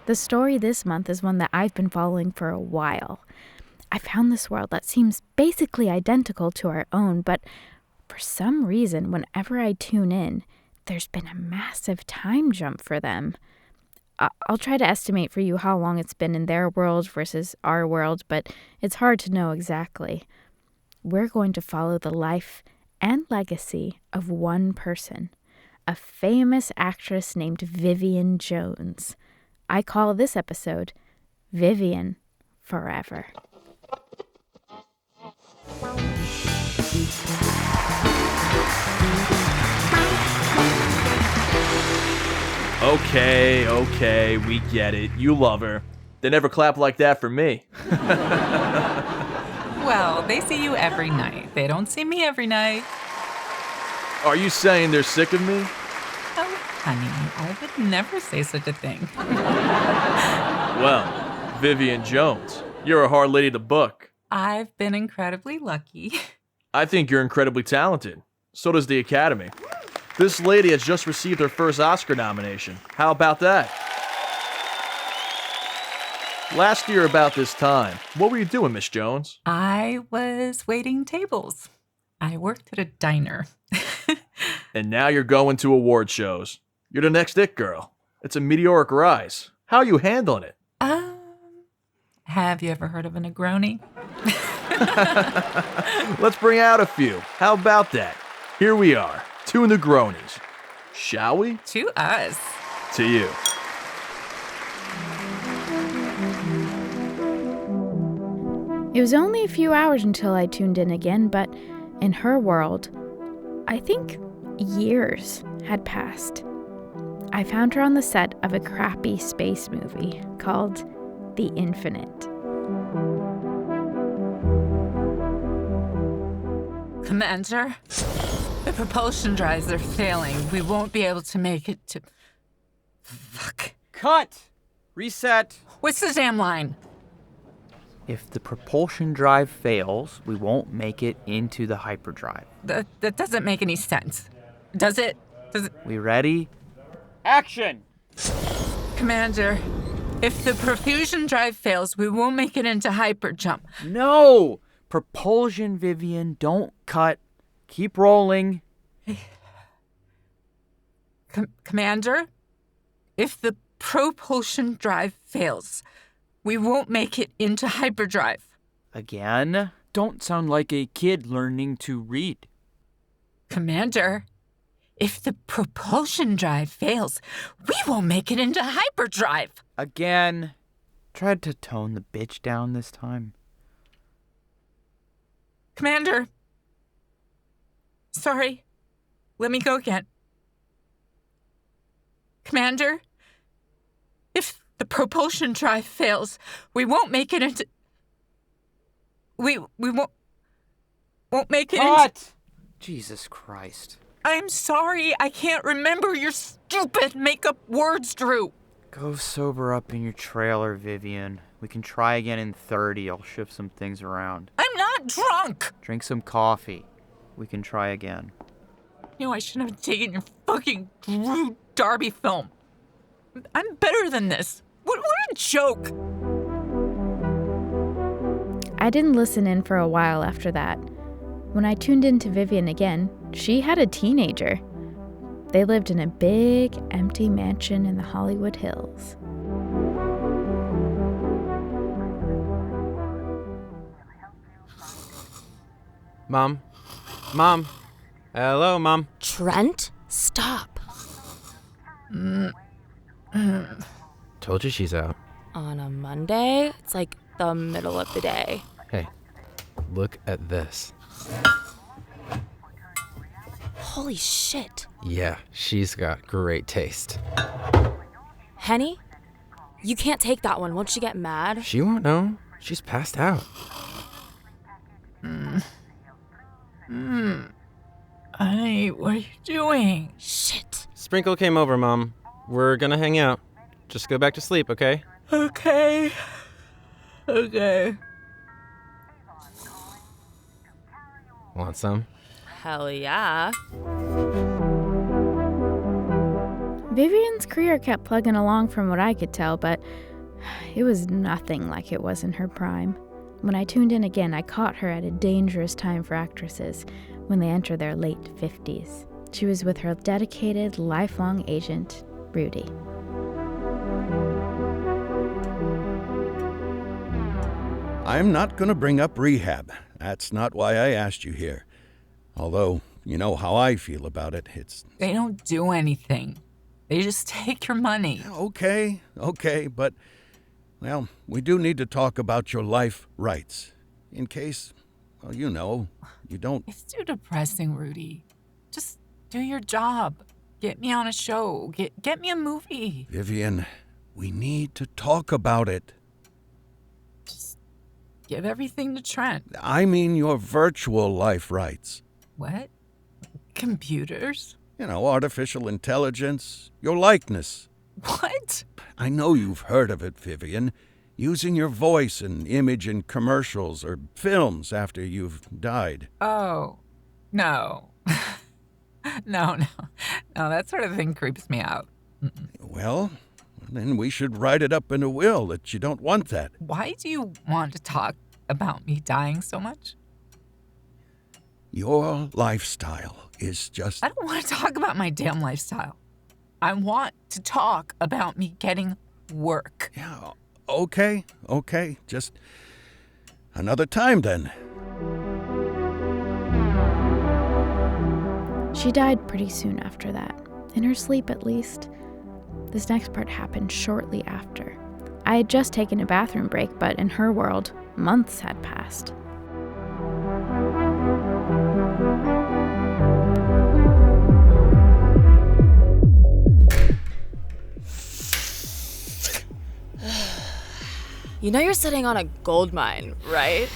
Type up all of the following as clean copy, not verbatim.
The story this month is one that I've been following for a while. I found this world that seems basically identical to our own, but for some reason, whenever I tune in, there's been a massive time jump for them. I'll try to estimate for you how long it's been in their world versus our world, but it's hard to know exactly. We're going to follow the life and legacy of one person, a famous actress named Vivian Jones. I call this episode Vivian Forever. Okay, we get it. You love her. They never clap like that for me. Well, they see you every night. They don't see me every night. Are you saying they're sick of me? Oh, honey, I would never say such a thing. Well, Vivian Jones, you're a hard lady to book. I've been incredibly lucky. I think you're incredibly talented. So does the Academy. This lady has just received her first Oscar nomination. How about that? Last year about this time, what were you doing, Miss Jones? I was waiting tables. I worked at a diner. And now you're going to award shows. You're the next it girl. It's a meteoric rise. How are you handling it? Have you ever heard of a Negroni? Let's bring out a few. How about that? Here we are, 2 Negronis. Shall we? To us. To you. It was only a few hours until I tuned in again, but in her world, I think years had passed. I found her on the set of a crappy space movie called The Infinite. Commander, the propulsion drives are failing. We won't be able to make it to... Fuck. Cut! Reset. What's the damn line? If the propulsion drive fails, we won't make it into the hyperdrive. That doesn't make any sense. Does it? We ready? Action! Commander, if the propulsion drive fails, we won't make it into hyperjump. No! Propulsion, Vivian. Don't cut. Keep rolling. Commander, if the propulsion drive fails, we won't make it into hyperdrive. Again? Don't sound like a kid learning to read. Commander, if the propulsion drive fails, we won't make it into hyperdrive. Again. Tried to tone the bitch down this time. Commander. Sorry. Let me go again. Commander, if the propulsion drive fails, we won't make it into... We won't make it into... Jesus Christ. I'm sorry, I can't remember your stupid make-up words, Drew. Go sober up in your trailer, Vivian. We can try again in 30. I'll shift some things around. I'm not drunk! Drink some coffee. We can try again. You know, I shouldn't have taken your fucking Drew Darby film. I'm better than this. What a joke! I didn't listen in for a while after that. When I tuned in to Vivian again, she had a teenager. They lived in a big, empty mansion in the Hollywood Hills. Mom? Hello, Mom? Trent, stop. Told you she's out. On a Monday, it's like the middle of the day. Hey, look at this. Holy shit. Yeah, she's got great taste. Henny? You can't take that one. Won't she get mad? She won't know. She's passed out. Honey, what are you doing? Shit. Sprinkle came over, Mom. We're gonna hang out. Just go back to sleep, okay? Okay. Want some? Hell yeah. Vivian's career kept plugging along from what I could tell, but it was nothing like it was in her prime. When I tuned in again, I caught her at a dangerous time for actresses, when they enter their late 50s. She was with her dedicated, lifelong agent, Rudy. I'm not going to bring up rehab. That's not why I asked you here. Although, you know how I feel about it. They don't do anything. They just take your money. Okay, but, well, we do need to talk about your life rights. In case, well, you know, you don't... It's too depressing, Rudy. Just do your job. Get me on a show. Get me a movie. Vivian, we need to talk about it. Just give everything to Trent. I mean your virtual life rights. What? Computers? You know, artificial intelligence, your likeness. What? I know you've heard of it, Vivian. Using your voice and image in commercials or films after you've died. Oh, no. No, that sort of thing creeps me out. Mm-mm. Well, then we should write it up in a will that you don't want that. Why do you want to talk about me dying so much? Your lifestyle is just... I don't want to talk about my damn lifestyle. I want to talk about me getting work. Yeah, okay. Just another time then. She died pretty soon after that, in her sleep at least. This next part happened shortly after. I had just taken a bathroom break, but in her world, months had passed. You know you're sitting on a gold mine, right?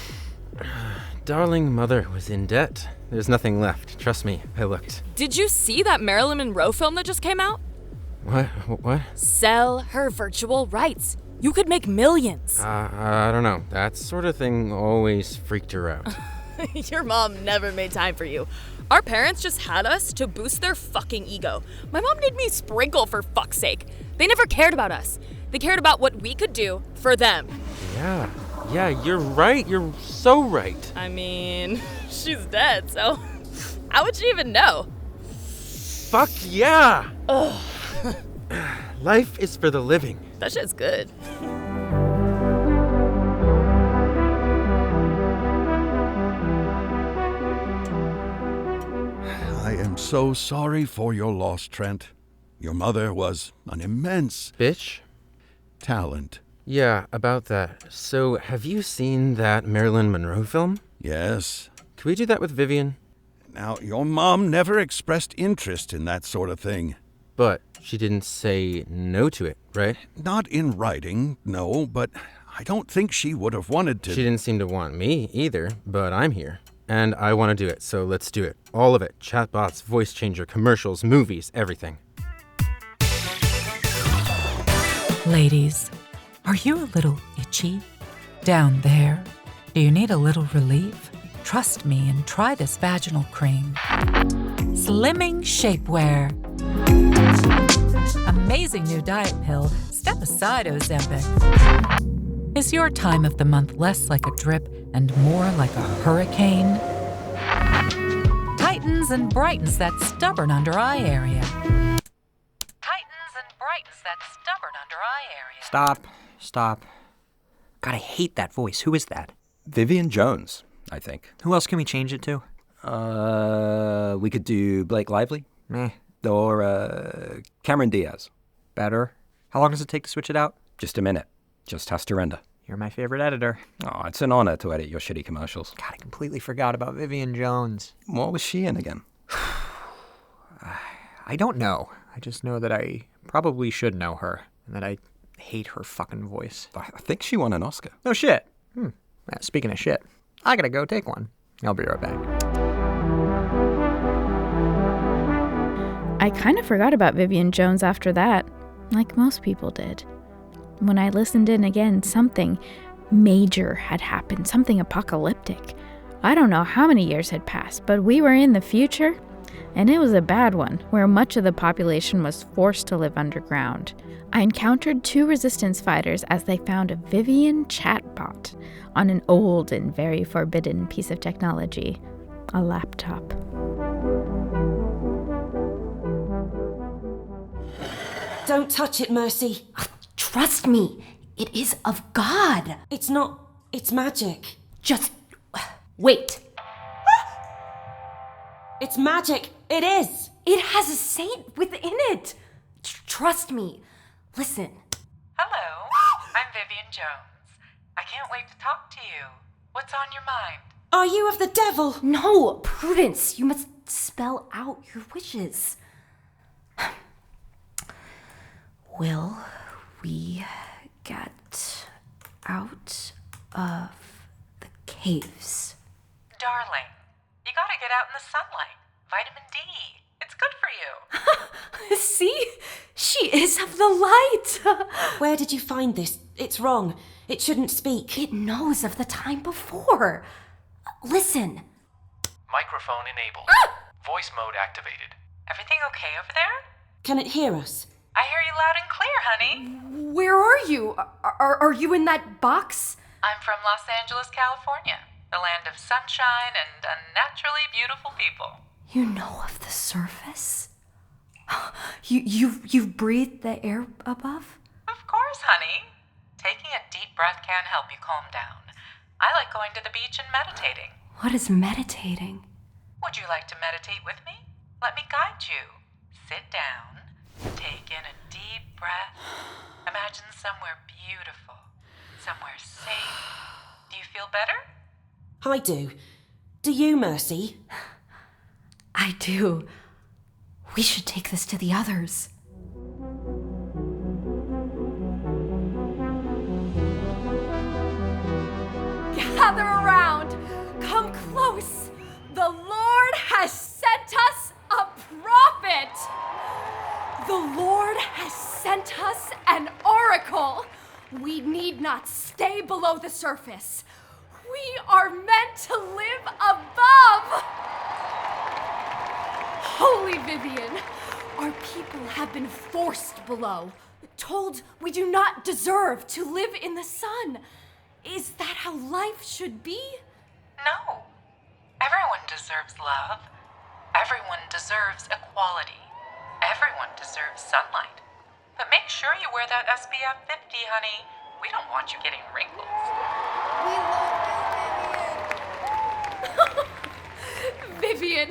Darling mother was in debt. There's nothing left. Trust me, I looked. Did you see that Marilyn Monroe film that just came out? What? Sell her virtual rights. You could make millions. I don't know. That sort of thing always freaked her out. Your mom never made time for you. Our parents just had us to boost their fucking ego. My mom made me sprinkle, for fuck's sake. They never cared about us. They cared about what we could do for them. Yeah, you're right. You're so right. I mean, she's dead, so how would she even know? Fuck yeah! Ugh. Life is for the living. That shit's good. I am so sorry for your loss, Trent. Your mother was an immense Bitch? talent. Yeah, about that. So, have you seen that Marilyn Monroe film? Yes. Can we do that with Vivian? Now, your mom never expressed interest in that sort of thing. But she didn't say no to it, right? Not in writing, no, but I don't think she would have wanted to. She didn't seem to want me either, but I'm here. And I want to do it, so let's do it. All of it. Chatbots, voice changer, commercials, movies, everything. Ladies, are you a little itchy? Down there? Do you need a little relief? Trust me and try this vaginal cream. Slimming Shapewear. Amazing new diet pill. Step aside, Ozempic. Is your time of the month less like a drip and more like a hurricane? Tightens and brightens that stubborn under eye area. Tightens and brightens that stubborn under eye area. Stop. God, I hate that voice. Who is that? Vivian Jones, I think. Who else can we change it to? We could do Blake Lively. Meh. Or Cameron Diaz. Better. How long does it take to switch it out? Just a minute. Just has to render. You're my favorite editor. Oh, it's an honor to edit your shitty commercials. God, I completely forgot about Vivian Jones. What was she in again? I don't know. I just know that I probably should know her, and that I hate her fucking voice. I think she won an Oscar. No shit. Speaking of shit, I gotta go take one. I'll be right back. I kind of forgot about Vivian Jones after that, like most people did. When I listened in again, something major had happened, something apocalyptic. I don't know how many years had passed, but we were in the future, And it was a bad one, where much of the population was forced to live underground. I encountered 2 resistance fighters as they found a Vivian chatbot on an old and very forbidden piece of technology, a laptop. Don't touch it, Mercy. Trust me, it is of God. It's not. It's magic. Just wait. It's magic. It is. It has a saint within it. Trust me. Listen. Hello, I'm Vivian Jones. I can't wait to talk to you. What's on your mind? Are you of the devil? No, Prudence, you must spell out your wishes. Will we get out of the caves? Darling, you gotta get out in the sunlight. Vitamin D. It's good for you. See? She is of the light. Where did you find this? It's wrong. It shouldn't speak. It knows of the time before. Listen. Microphone enabled. Voice mode activated. Everything okay over there? Can it hear us? I hear you loud and clear, honey. Where are you? Are you in that box? I'm from Los Angeles, California, the land of sunshine and unnaturally beautiful people. You know of the surface? You've breathed the air above? Of course, honey. Taking a deep breath can help you calm down. I like going to the beach and meditating. What is meditating? Would you like to meditate with me? Let me guide you. Sit down, take in a deep breath. Imagine somewhere beautiful, somewhere safe. Do you feel better? I do. Do you, Mercy? I do. We should take this to the others. Gather around. Come close. The Lord has sent us a prophet. The Lord has sent us an oracle. We need not stay below the surface. We are meant to live above. Holy Vivian, our people have been forced below, told we do not deserve to live in the sun. Is that how life should be? No. Everyone deserves love. Everyone deserves equality. Everyone deserves sunlight. But make sure you wear that SPF 50, honey. We don't want you getting wrinkles. Vivian,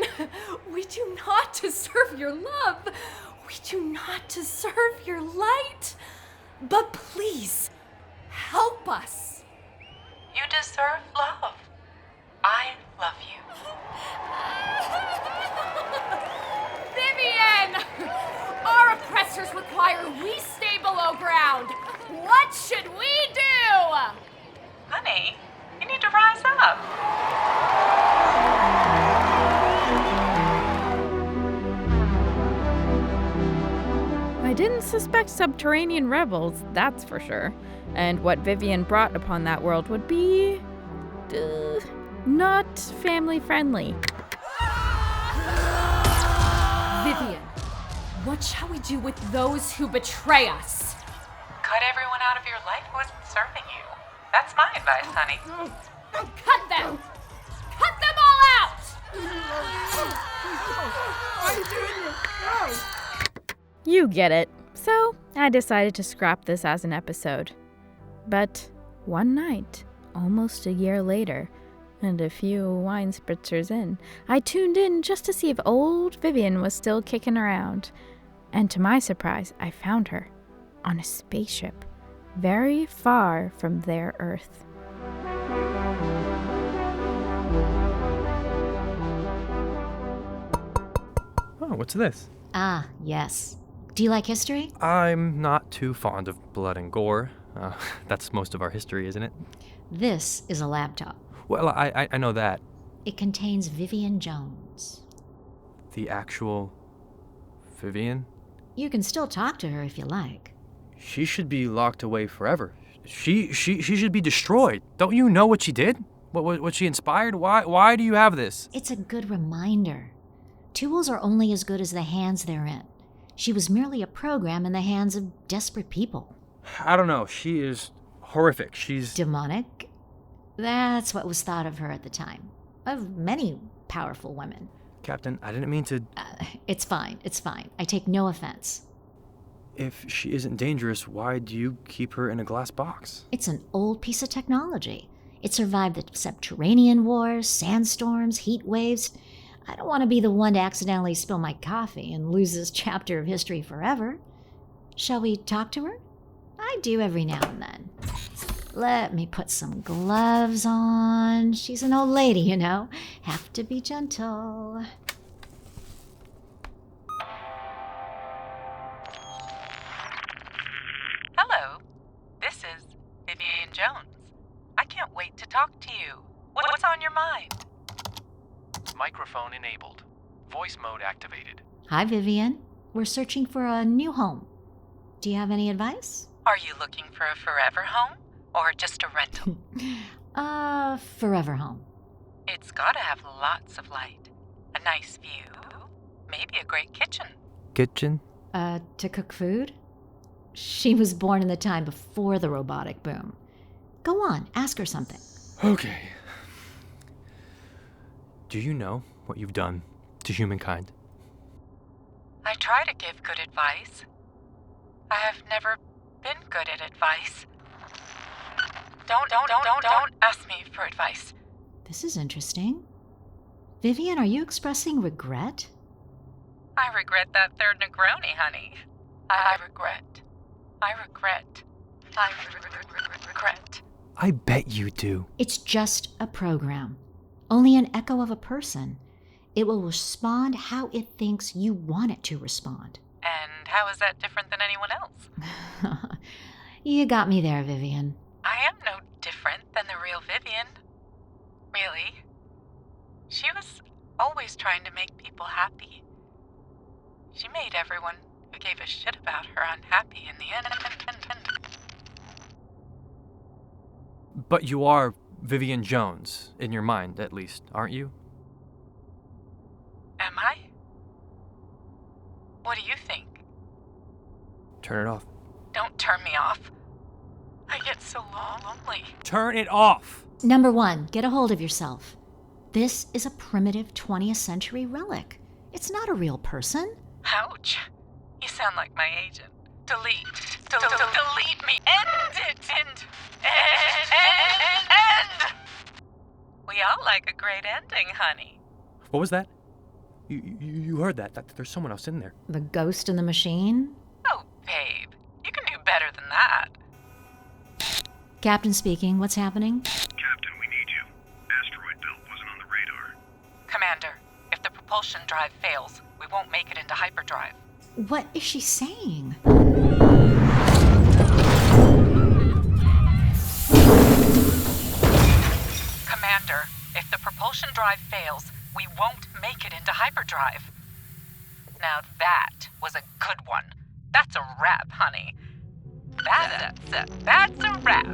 we do not deserve your love. We do not deserve your light. But please, help us. You deserve love. I love you. Vivian! Our oppressors require we stay below ground. What should we do? Honey, you need to rise up. I didn't suspect subterranean rebels, that's for sure. And what Vivian brought upon that world would be not family friendly. Vivian, what shall we do with those who betray us? Cut everyone out of your life who isn't serving you. That's my advice, honey. Cut them! Cut them all out! You get it. So I decided to scrap this as an episode. But one night, almost a year later, and a few wine spritzers in, I tuned in just to see if old Vivian was still kicking around. And to my surprise, I found her on a spaceship, very far from their Earth. Oh, what's this? Ah, yes. Do you like history? I'm not too fond of blood and gore. That's most of our history, isn't it? This is a laptop. Well, I know that. It contains Vivian Jones. The actual Vivian? You can still talk to her if you like. She should be locked away forever. She should be destroyed. Don't you know what she did? What she inspired? Why do you have this? It's a good reminder. Tools are only as good as the hands they're in. She was merely a program in the hands of desperate people. I don't know. She is horrific. She's demonic. That's what was thought of her at the time. Of many powerful women. Captain, I didn't mean to... It's fine. I take no offense. If she isn't dangerous, why do you keep her in a glass box? It's an old piece of technology. It survived the subterranean wars, sandstorms, heat waves. I don't want to be the one to accidentally spill my coffee and lose this chapter of history forever. Shall we talk to her? I do every now and then. Let me put some gloves on. She's an old lady, you know. Have to be gentle. Hello, this is Vivian Jones. I can't wait to talk to you. What's on your mind? Microphone enabled. Voice mode activated. Hi, Vivian. We're searching for a new home. Do you have any advice? Are you looking for a forever home or just a rental? Forever home. It's gotta have lots of light, a nice view, maybe a great kitchen. Kitchen? To cook food? She was born in the time before the robotic boom. Go on, ask her something. Okay. Do you know what you've done to humankind? I try to give good advice. I have never been good at advice. Don't ask me for advice. This is interesting. Vivian, are you expressing regret? I regret that third Negroni, honey. I regret. I bet you do. It's just a program. Only an echo of a person. It will respond how it thinks you want it to respond. And how is that different than anyone else? You got me there, Vivian. I am no different than the real Vivian. Really. She was always trying to make people happy. She made everyone who gave a shit about her unhappy in the end. But you are Vivian Jones, in your mind, at least, aren't you? Am I? What do you think? Turn it off. Don't turn me off. I get so lonely. Turn it off! Number 1, get a hold of yourself. This is a primitive 20th century relic. It's not a real person. Ouch. You sound like my agent. Delete me. End it. End. We all like a great ending, honey. What was that? You heard that there's someone else in there. The ghost in the machine? Oh, babe. You can do better than that. Captain speaking. What's happening? Captain, we need you. Asteroid belt wasn't on the radar. Commander, if the propulsion drive fails, we won't make it into hyperdrive. What is she saying? Commander, if the propulsion drive fails, we won't make it into hyperdrive. Now that was a good one. That's a wrap, honey. That's a wrap.